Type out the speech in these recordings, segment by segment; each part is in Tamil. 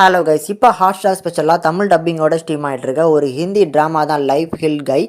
ஹலோ கைஸ், இப்போ ஹாட்ஸ்டார் ஸ்பெஷலாக தமிழ் டப்பிங்கோட ஸ்ட்ரீம் ஆகிட்டு இருக்க ஒரு ஹிந்தி ட்ராமா தான் லைஃப் ஹில் கை.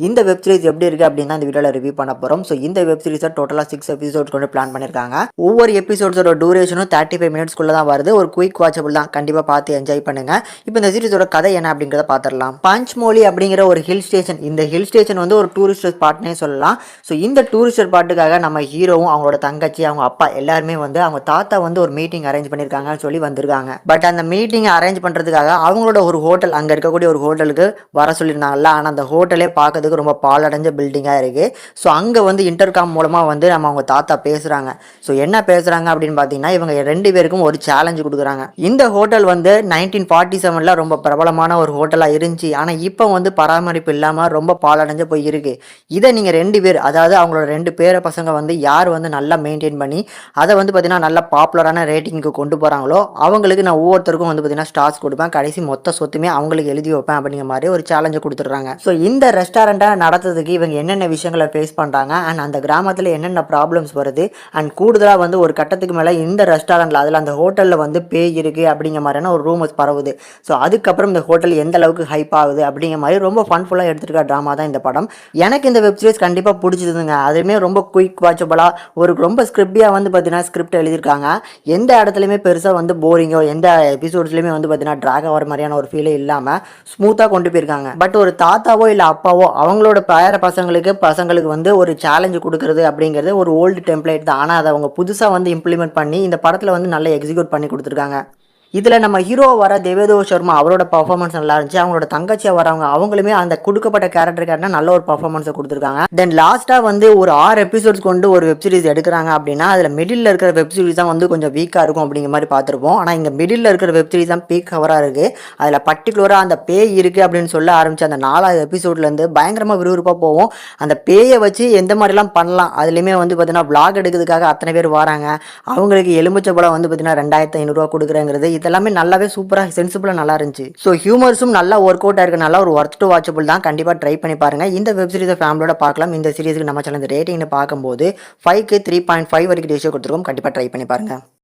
இந்த வெப் சீரிஸ் எப்படி இருக்குது அப்படின்னு தான் இந்த வீடியோவில் ரிவ்யூ பண்ண போகிறோம். ஸோ இந்த வெப் சீரிஸை டோட்டலாக 6 எபிசோட்ஸ் கொண்டு பிளான் பண்ணியிருக்காங்க. ஒவ்வொரு எபிசோட்ஸோட டூரேஷனும் 35 மினிட்ஸ்க்குள்ளே தான் வருது. ஒரு குயிக் வாட்சபிள் தான், கண்டிப்பாக பார்த்து என்ஜாய் பண்ணுங்க. இப்போ இந்த சீரிஸோட கதை என்ன அப்படிங்கிறத பார்த்துடலாம். பஞ்ச்மோலி அப்படிங்கிற ஒரு ஹில் ஸ்டேஷன். இந்த ஹில் ஸ்டேஷன் வந்து ஒரு டூரிஸ்டர் ஸ்பாட்னே சொல்லலாம். ஸோ இந்த டூரிஸ்டர் ஸ்பாட்டுக்காக நம்ம ஹீரோவும் அவங்களோட தங்கச்சி அவங்க அப்பா எல்லாருமே வந்து அவங்க தாத்தா வந்து ஒரு மீட்டிங் அரேஞ்ச் பண்ணியிருக்காங்கன்னு சொல்லி வந்திருக்காங்க. பட் அந்த மீட்டிங்கை அரேஞ்ச் பண்ணுறதுக்காக அவங்களோட ஒரு ஹோட்டல், அங்கே இருக்கக்கூடிய ஒரு ஹோட்டலுக்கு வர சொல்லியிருந்தாங்கல்ல. ஆனால் அந்த ஹோட்டலே பார்க்கறதுக்கு ரொம்ப பாலடைஞ்ச பில்டிங்காக இருக்குது. ஸோ அங்கே வந்து இன்டர்காம் மூலமாக வந்து நம்ம அவங்க தாத்தா பேசுகிறாங்க. ஸோ என்ன பேசுகிறாங்க அப்படின்னு பார்த்தீங்கன்னா, இவங்க 2 பேருக்கும் ஒரு சேலஞ்சு கொடுக்குறாங்க. இந்த ஹோட்டல் வந்து 1947 ரொம்ப பிரபலமான ஒரு ஹோட்டலாக இருந்துச்சு. ஆனால் இப்போ வந்து பராமரிப்பு இல்லாமல் ரொம்ப பாலடைஞ்ச போய் இருக்குது. இதை நீங்கள் 2 பேர், அதாவது அவங்களோட 2 பேர பசங்க வந்து யார் வந்து நல்லா மெயின்டைன் பண்ணி அதை வந்து பார்த்தீங்கன்னா நல்ல பாப்புலரான ரேட்டிங்க்கு கொண்டு போகிறாங்களோ அவங்களுக்கு நான் ஒவ்வொருத்தருக்கும் வந்து பார்த்தீங்கன்னா ஸ்டார்ஸ் கொடுப்பேன். கடைசி மொத்த சொத்துமே அவங்களுக்கு எழுதி வைப்பேன் அப்படிங்கிற மாதிரி ஒரு சேலஞ்சை கொடுத்துட்றாங்க. ஸோ இந்த ரெஸ்டாரண்ட்டை நடத்துறதுக்கு இவங்க என்னென்ன விஷயங்களை ஃபேஸ் பண்ணுறாங்க அண்ட் அந்த கிராமத்தில் என்னென்ன ப்ராப்ளம்ஸ் வருது அண்ட் கூடுதலாக வந்து ஒரு கட்டத்துக்கு மேலே இந்த ரெஸ்டாரண்ட்டில் அதில் அந்த ஹோட்டலில் வந்து பேய் இருக்குது அப்படிங்கிற மாதிரியான ஒரு ரூமர்ஸ் பரவுது. ஸோ அதுக்கப்புறம் இந்த ஹோட்டல் எந்த அளவுக்கு ஹைப் ஆகுது அப்படிங்கிற மாதிரி ரொம்ப ஃபன்ஃபுல்லாக எடுத்துருக்க ட்ராமா தான் இந்த படம். எனக்கு இந்த வெப் சீரிஸ் கண்டிப்பாக பிடிச்சிதுங்க. அதுவுமே ரொம்ப குயிக் வாட்சபிளாக ஒரு ரொம்ப ஸ்கிரிப்டியாக வந்து பார்த்தீங்கன்னா ஸ்கிரிப்ட் எழுதியிருக்காங்க. எந்த இடத்துலையுமே பெருசாக வந்து போரிங்கோ எந்த எபிசோட்ஸ்லையுமே வந்து பார்த்தீங்கன்னா ட்ராக் ஆகிற மாதிரியான ஒரு ஃபீலே இல்லாமல் ஸ்மூத்தாக கொண்டு போயிருக்காங்க. பட் ஒரு தாத்தாவோ இல்லை அப்பாவோ அவங்களோட பேர பசங்களுக்கு வந்து ஒரு சேலஞ்சு கொடுக்குறது அப்படிங்கிறது ஒரு ஓல்டு டெம்ப்ளேட் தான். ஆனால் அதை அவங்க புதுசாக வந்து இம்ப்ளிமெண்ட் பண்ணி இந்த படத்தில் வந்து நல்லா எக்ஸிக்யூட் பண்ணி கொடுத்துருக்காங்க. இதில் நம்ம ஹீரோ வர தேவேதோ சர்மா அவரோட பர்ஃபார்மன்ஸ் நல்லா இருந்துச்சு. அவங்களோட தங்கச்சியாக வரவங்க அவங்களுமே அந்த கொடுக்கப்பட்ட கேரக்டருக்கான நல்ல ஒரு பர்ஃபார்மன்ஸை கொடுத்துருக்காங்க. தென் லாஸ்ட்டாக வந்து ஒரு 6 எபிசோட்ஸ் கொண்டு ஒரு வெப் சீரிஸ் எடுக்கிறாங்க அப்படின்னா அதில் மிடில் இருக்கிற வெப் சீரிஸ் தான் வந்து கொஞ்சம் வீக்காக இருக்கும் அப்படிங்கிற மாதிரி பார்த்துருப்போம். ஆனால் இங்கே மிடில் இருக்கிற வெப் சீரிஸ் தான் பீக் கவராக இருக்குது. அதில் பர்டிகுலராக அந்த பேய் இருக்குது அப்படின்னு சொல்ல ஆரம்பிச்சு அந்த 4வது எபிசோட்லேருந்து பயங்கரமாக விறுவிறுப்பாக போவோம். அந்த பேயை வச்சு எந்த மாதிரிலாம் பண்ணலாம், அதுலேயுமே வந்து பார்த்தீங்கன்னா விளாக் எடுக்கிறதுக்காக அத்தனை பேர் வராங்க. அவங்களுக்கு எலுமிச்சை பழம் வந்து பார்த்தீங்கன்னா 2500 கொடுக்குறேங்கிறது இதெல்லாமே நல்லாவே சூப்பராக சென்சிபிளாக நல்லா இருந்துச்சு. ஸோ ஹியூமர்ஸும் நல்லா ஒர்க் அவுட் ஆயிருக்கனால ஒரு ஒர்த் டு வாட்சபிள் தான். கண்டிப்பாக ட்ரை பண்ணி பாருங்க. இந்த வெப் சீரிஸை ஃபேமிலியோட பார்க்கலாம். இந்த சீரிஸுக்கு நம்ம சேனல் ரேட்டிங்னு பார்க்கும்போது 5க்கு 3.5 வரைக்கும் ரேஷியோ கொடுத்துருக்கோம். கண்டிப்பாக ட்ரை பண்ணி பாருங்க.